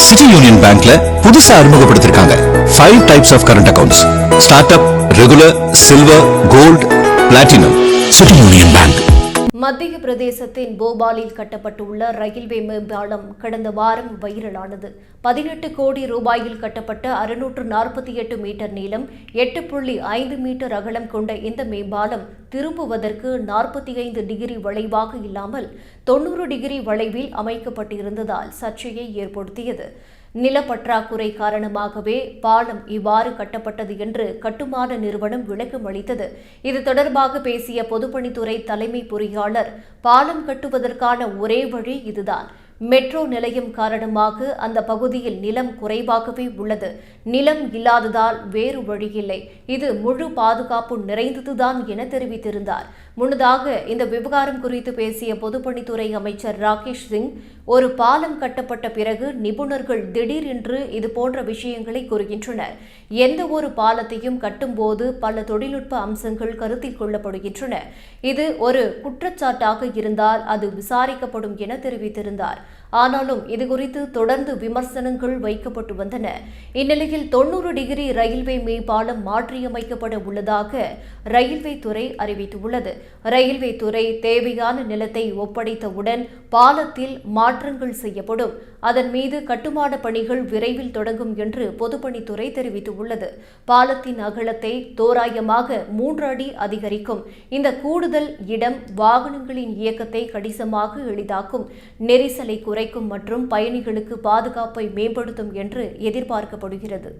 City Union பேங்க்ல புதுசா அறிமுகப்படுத்திருக்காங்க 5 types of current accounts. Start up, regular, silver, gold, platinum. City Union Bank. மத்திய பிரதேசத்தின் போபாலில் கட்டப்பட்டுள்ள ரயில்வே மேம்பாலம் கடந்த வாரம் வைரலானது. 18 கோடி ரூபாயில் கட்டப்பட்ட 648 மீட்டர் நீளம், 8.5 மீட்டர் அகலம் கொண்ட இந்த மேம்பாலம் திரும்புவதற்கு 45 டிகிரி வளைவாக இல்லாமல் 90 டிகிரி வளைவில் அமைக்கப்பட்டிருந்ததால் சர்ச்சையை ஏற்படுத்தியது. நிலப்பற்றாக்குறை காரணமாகவே பாலம் இவ்வாறு கட்டப்பட்டது என்று கட்டுமான நிறுவனம் விளக்கம் அளித்தது. இது தொடர்பாக பேசிய பொதுப்பணித்துறை தலைமை பொறியாளர், பாலம் கட்டுவதற்கான ஒரே வழி இதுதான். மெட்ரோ நிலையம் காரணமாக அந்த பகுதியில் நிலம் குறைவாகவே உள்ளது. நிலம் இல்லாததால் வேறு வழியில்லை. இது முழு பாதுகாப்பு நிறைந்ததுதான் என தெரிவித்திருந்தார். முன்னதாக இந்த விவகாரம் குறித்து பேசிய பொதுப்பணித்துறை அமைச்சர் ராகேஷ் சிங், ஒரு பாலம் கட்டப்பட்ட பிறகு நிபுணர்கள் திடீரென்று இதுபோன்ற விஷயங்களை கூறுகின்றனர். எந்த ஒரு பாலத்தையும் கட்டும்போது பல தொழில்நுட்ப அம்சங்கள் கருத்தில் கொள்ளப்படுகின்றன. இது ஒரு குற்றச்சாட்டாக இருந்தால் அது விசாரிக்கப்படும் என தெரிவித்திருந்தார். ஆனாலும் இதுகுறித்து தொடர்ந்து விமர்சனங்கள் வைக்கப்பட்டு வந்தன. இந்நிலையில் 90 டிகிரி ரயில்வே மேம்பாலம் மாற்றியமைக்கப்பட உள்ளதாக ரயில்வே துறை அறிவித்துள்ளது. ரயில்வே துறை தேவையான நிலத்தை ஒப்படைத்தவுடன் பாலத்தில் மாற்றங்கள் செய்யப்படும். அதன் மீது கட்டுமான பணிகள் விரைவில் தொடங்கும் என்று பொதுப்பணித்துறை தெரிவித்துள்ளது. பாலத்தின் அகலத்தை தோராயமாக 3 அடி அதிகரிக்கும். இந்த கூடுதல் இடம் வாகனங்களின் இயக்கத்தை கணிசமாக எளிதாக்கும், நெரிசலை குறைக்கும் மற்றும் பயணிகளுக்கு பாதுகாப்பை மேம்படுத்தும் என்று எதிர்பார்க்கப்படுகிறது.